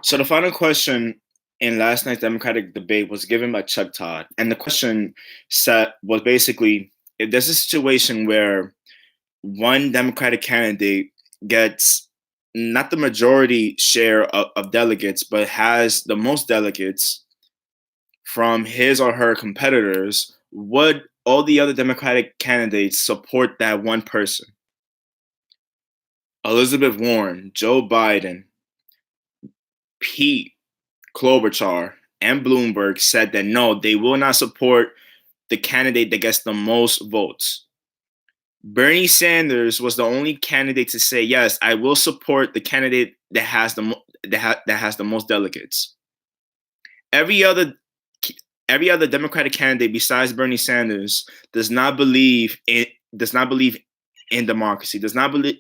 So the final question in last night's Democratic debate was given by Chuck Todd, and the question set was basically if there's a situation where one Democratic candidate gets not the majority share of delegates, but has the most delegates from his or her competitors, would all the other Democratic candidates support that one person? Elizabeth Warren, Joe Biden, Pete Klobuchar, and Bloomberg said that no, they will not support the candidate that gets the most votes. Bernie Sanders was the only candidate to say yes, I will support the candidate that has that has the most delegates. Every other every other Democratic candidate besides Bernie Sanders does not believe in democracy, does not believe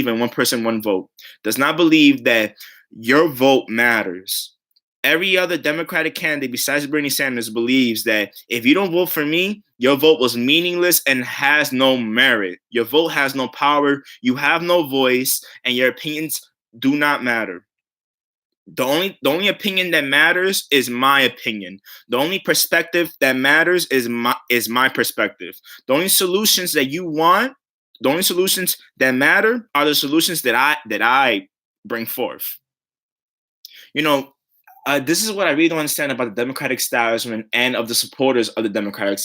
in one person, one vote, does not believe that your vote matters. Every other Democratic candidate besides Bernie Sanders believes that if you don't vote for me, your vote was meaningless and has no merit. Your vote has no power, you have no voice, and your opinions do not matter. The only opinion that matters is my opinion. The only perspective that matters is my perspective. The only solutions that you want, the only solutions that matter are the solutions that I bring forth. You know, this is what I really don't understand about the Democratic establishment and of the supporters of the Democratic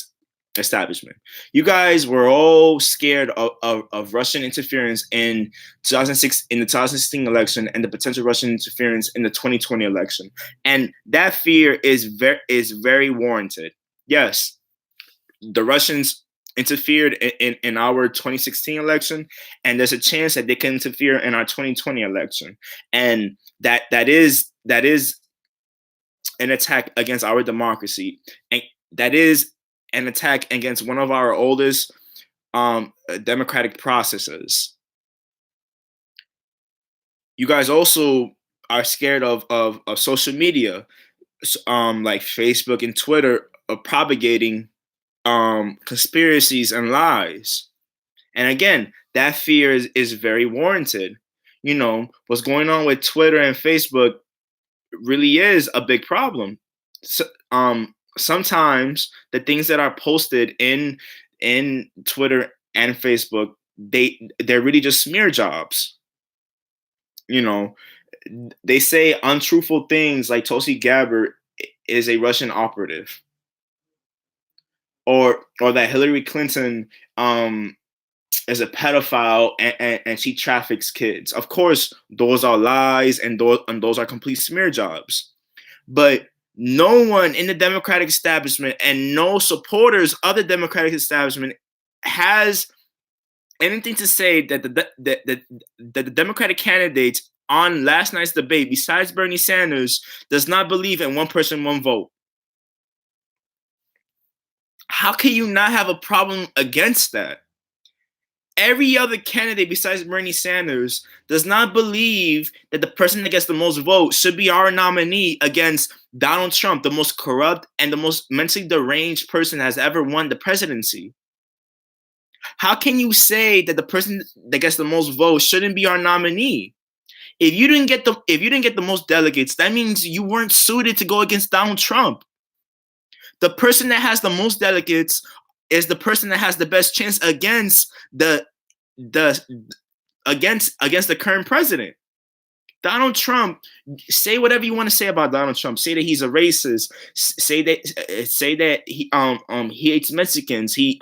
establishment. You guys were all scared of Russian interference in 2006 in the 2016 election and the potential Russian interference in the 2020 election, and that fear is very warranted. Yes, the Russians interfered in our 2016 election, and there's a chance that they can interfere in our 2020 election, and that is an attack against our democracy, and that is an attack against one of our oldest democratic processes. You guys also are scared of social media, like Facebook and Twitter, of propagating conspiracies and lies. And again, that fear is very warranted. You know, what's going on with Twitter and Facebook really is a big problem. So, sometimes the things that are posted in Twitter and Facebook, they're really just smear jobs. You know, they say untruthful things like Tulsi Gabbard is a Russian operative, or that Hillary Clinton is a pedophile and she traffics kids. Of course, those are lies and those are complete smear jobs. But no one in the Democratic establishment and no supporters of the Democratic establishment has anything to say that the Democratic candidates on last night's debate, besides Bernie Sanders, does not believe in one person, one vote. How can you not have a problem against that? Every other candidate besides Bernie Sanders does not believe that the person that gets the most votes should be our nominee against Donald Trump, the most corrupt and the most mentally deranged person that has ever won the presidency. How can you say that the person that gets the most votes shouldn't be our nominee? If you didn't get the most delegates, that means you weren't suited to go against Donald Trump. The person that has the most delegates is the person that has the best chance against the against the current president. Donald Trump, say whatever you want to say about Donald Trump. Say that he's a racist. Say that he hates Mexicans. He's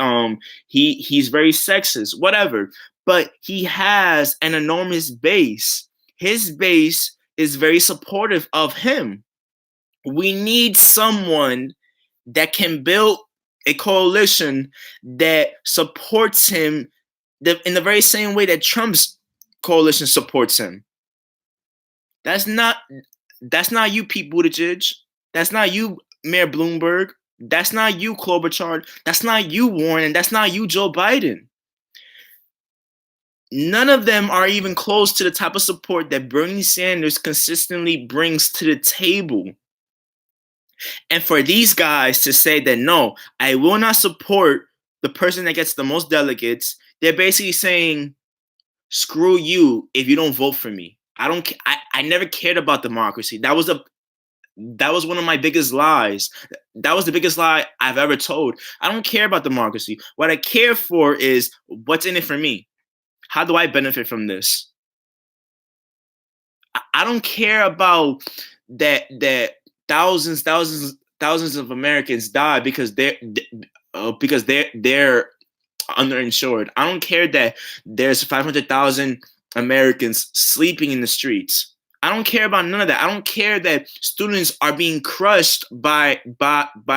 very sexist. Whatever. But he has an enormous base. His base is very supportive of him. We need someone that can build a coalition that supports him in the very same way that Trump's coalition supports him. That's not you, Pete Buttigieg. That's not you, Mayor Bloomberg. That's not you, Klobuchar. That's not you, Warren. And that's not you, Joe Biden. None of them are even close to the type of support that Bernie Sanders consistently brings to the table. And for these guys to say that, no, I will not support the person that gets the most delegates, they're basically saying, screw you if you don't vote for me. I never cared about democracy. That was one of my biggest lies. That was the biggest lie I've ever told. I don't care about democracy. What I care for is what's in it for me. How do I benefit from this? I don't care about that thousands of Americans die because they're underinsured. I don't care that there's 500,000 Americans sleeping in the streets. I don't care about none of that. I don't care that students are being crushed by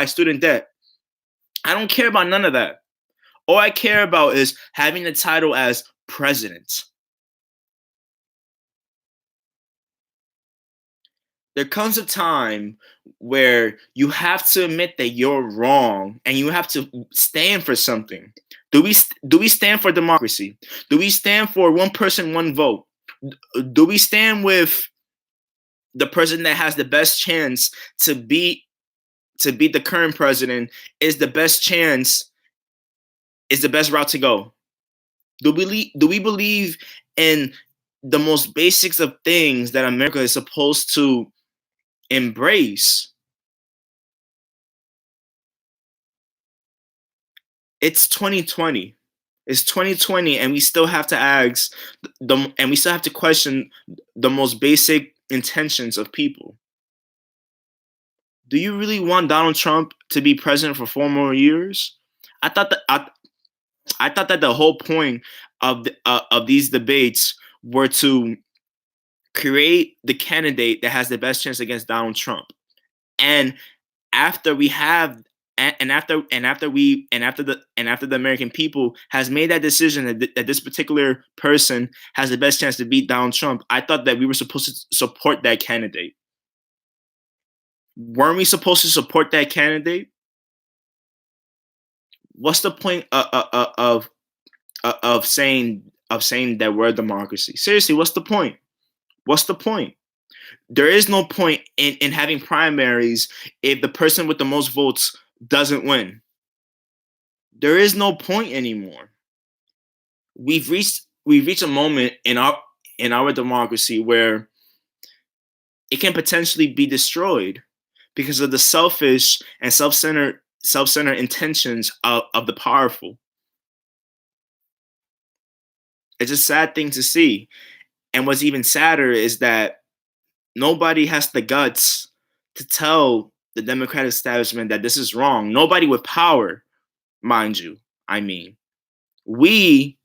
student debt. I don't care about none of that. All I care about is having the title as president. There comes a time where you have to admit that you're wrong and you have to stand for something. Do we stand for democracy? Do we stand for one person, one vote? Do we stand with the person that has the best chance to beat the current president? Is the best chance, is the best route to go? Do we believe in the most basics of things that America is supposed to embrace? It's 2020. It's 2020, and we still have to ask and we still have to question the most basic intentions of people. Do you really want Donald Trump to be president for 4 more years? I thought that I thought that the whole point of these debates were to create the candidate that has the best chance against Donald Trump. And after we have and after the American people has made that decision that this particular person has the best chance to beat Donald Trump, I thought that we were supposed to support that candidate. Weren't we supposed to support that candidate? What's the point of saying that we're a democracy? Seriously, what's the point? What's the point? There is no point in having primaries if the person with the most votes doesn't win. There is no point anymore. We've reached a moment in our democracy where it can potentially be destroyed because of the selfish and self-centered intentions of the powerful. It's a sad thing to see. And what's even sadder is that nobody has the guts to tell the Democratic establishment that this is wrong. Nobody with power, mind you. I mean, we,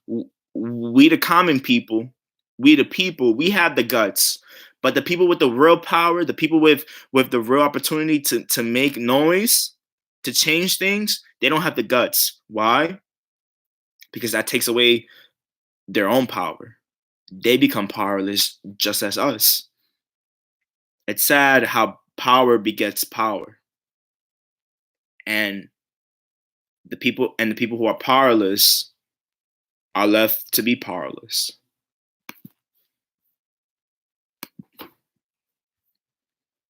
we the common people, we the people, we have the guts. But the people with the real power, the people with the real opportunity to make noise, to change things, they don't have the guts. Why? Because that takes away their own power. They become powerless just as us. It's sad how power begets power. And the people who are powerless are left to be powerless.